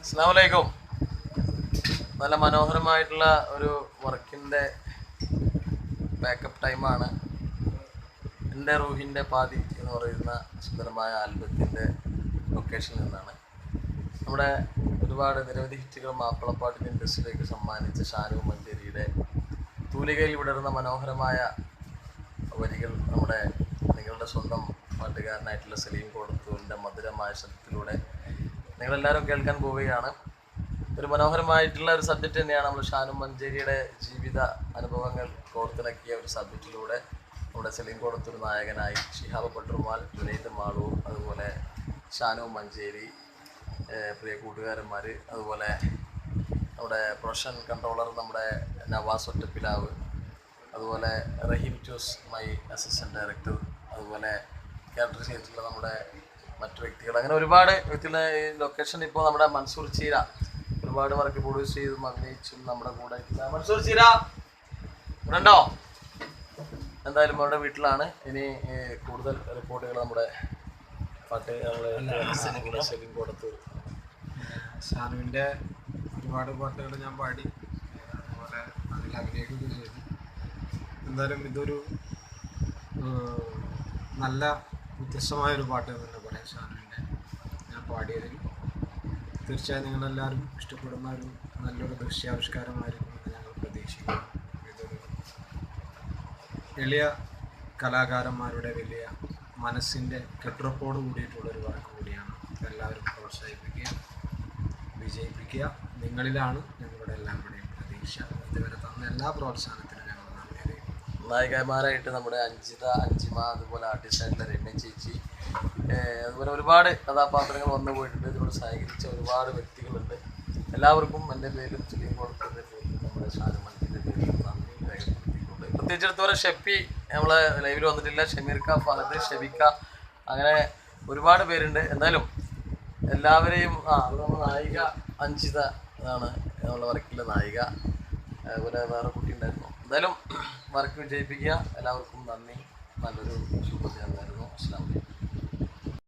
അസ്സലാമു അലൈക്കും. നല്ല മനോഹരമായിട്ടുള്ള ഒരു വർക്കിൻ്റെ ബാക്കപ്പ് ടൈമാണ്. എൻ്റെ റൂഹിൻ്റെ പാതി എന്ന് പറയുന്ന സുന്ദരമായ ആൽബത്തിൻ്റെ ലൊക്കേഷനിൽ നിന്നാണ്. നമ്മുടെ ഒരുപാട് നിരവധി ഹിറ്റുകൾ മാപ്പിളപ്പാട്ടിൻ്റെ ഇൻഡസ്ട്രിയിലേക്ക് സമ്മാനിച്ച ഷാനു മഞ്ചേരിയുടെ തൂലികയിൽ വിടരുന്ന മനോഹരമായ വരികൾ നമ്മുടെ നിങ്ങളുടെ സ്വന്തം പാട്ടുകാരനായിട്ടുള്ള സലീം കോടത്തൂരിൻ്റെ മധുരമായ ശബ്ദത്തിലൂടെ നിങ്ങളെല്ലാവരും കേൾക്കാൻ പോവുകയാണ്. ഒരു മനോഹരമായിട്ടുള്ള ഒരു സബ്ജക്റ്റ് തന്നെയാണ്. നമ്മൾ ഷാനു മഞ്ചേരിയുടെ ജീവിത അനുഭവങ്ങൾ കോർത്തിണക്കിയ ഒരു സബ്ജക്റ്റിലൂടെ നമ്മുടെ സലീം കോടത്തൂർ നായകനായി ഷിഹാബ് പട്ടുറുമാൽ, ജുനൈദ് മാളൂർ, അതുപോലെ ഷാനു മഞ്ചേരി, പ്രിയ കൂട്ടുകാരന്മാർ, അതുപോലെ നമ്മുടെ പ്രൊഡക്ഷൻ കൺട്രോളർ നമ്മുടെ നവാസ് ഒറ്റപ്പിലാവ്, അതുപോലെ റഹീം ടൂസ് മൈ അസിസ്റ്റൻറ്റ് ഡയറക്ടർ, അതുപോലെ ക്യാരക്ടർ ചെയ്തിട്ടുള്ള നമ്മുടെ മറ്റു വ്യക്തികൾ, അങ്ങനെ ഒരുപാട് വ്യക്തികളെ ഈ ലൊക്കേഷൻ ഇപ്പോൾ നമ്മുടെ മൻസൂർ ചീര ഒരുപാട് വർക്ക് പ്രൊഡ്യൂസ് ചെയ്തും അഭിനയിച്ചും നമ്മുടെ കൂടെ മൻസൂർ ചീര ഇവിടെ ഉണ്ടോ? എന്തായാലും അവരുടെ വീട്ടിലാണ്. ഇനി കൂടുതൽ റിപ്പോർട്ടുകൾ നമ്മുടെ പാട്ട് നമ്മുടെ സലീം കോടത്തൂർ ഷാനുവിൻ്റെ ഒരുപാട് പാട്ടുകൾ ഞാൻ പാടി, അതുപോലെ അതിൽ അഭിനയിക്കുകയും ചെയ്തു. എന്തായാലും ഇതൊരു നല്ല വ്യത്യസ്തമായൊരു പാട്ട് തന്നെ പറയാം. ഷാനുവിൻ്റെ ഞാൻ പാടിയതിൽ തീർച്ചയായും നിങ്ങളെല്ലാവരും ഇഷ്ടപ്പെടുന്ന ഒരു നല്ലൊരു ദൃശ്യാവിഷ്കാരമായിരിക്കും എന്ന് ഞങ്ങൾ പ്രതീക്ഷിക്കുന്നു. ഇതൊരു എളിയ കലാകാരന്മാരുടെ വലിയ മനസ്സിൻ്റെ കെട്ടുറപ്പോട് കൂടിയിട്ടുള്ളൊരു വർക്ക് കൂടിയാണ്. എല്ലാവരും പ്രോത്സാഹിപ്പിക്കുക, വിജയിപ്പിക്കുക. നിങ്ങളിലാണ് ഞങ്ങളുടെ എല്ലാവരുടെയും പ്രതീക്ഷ. ഇതുവരെ തന്ന എല്ലാ പ്രോത്സാഹനത്തിനും ഞങ്ങൾ നന്ദി അറിയിക്കുന്നു. നായികമാരായിട്ട് നമ്മുടെ അഞ്ചിമ, അതുപോലെ ആർട്ടിസ്റ്റായിട്ടുള്ള രമ്യ ചേച്ചി, അതുപോലെ ഒരുപാട് കഥാപാത്രങ്ങൾ വന്നു പോയിട്ടുണ്ട്. ഇതിനോട് സഹകരിച്ച ഒരുപാട് വ്യക്തികളുണ്ട്. എല്ലാവർക്കും എൻ്റെ പേരിലും സലീം കോടത്തൂരിൻ്റെ പേരിലും നമ്മുടെ ഷാനു മഞ്ചേരിയുടെ പേരിലും നന്ദി രേഖപ്പെടുത്തിയിട്ടുണ്ട്. പ്രത്യേകിച്ച് എടുത്തവരെ ഷെഫി നമ്മളെ ലൈവിൽ വന്നിട്ടില്ല, ഷമീർക്ക, ഫഹദ്, ഷെബിക്ക, അങ്ങനെ ഒരുപാട് പേരുണ്ട്. എന്തായാലും എല്ലാവരെയും നമ്മുടെ നായിക അഞ്ചിത ആണ് നമ്മളെ വർക്കിലെ നായിക. അതുപോലെ വേറെ കുട്ടി ഉണ്ടായിരുന്നു. എന്തായാലും വർക്ക് വിജയിപ്പിക്കുക. എല്ലാവർക്കും നന്ദി. നല്ലൊരു ശുഭദിനം നേരുന്നു. അസ്സലാമു അലൈക്കും.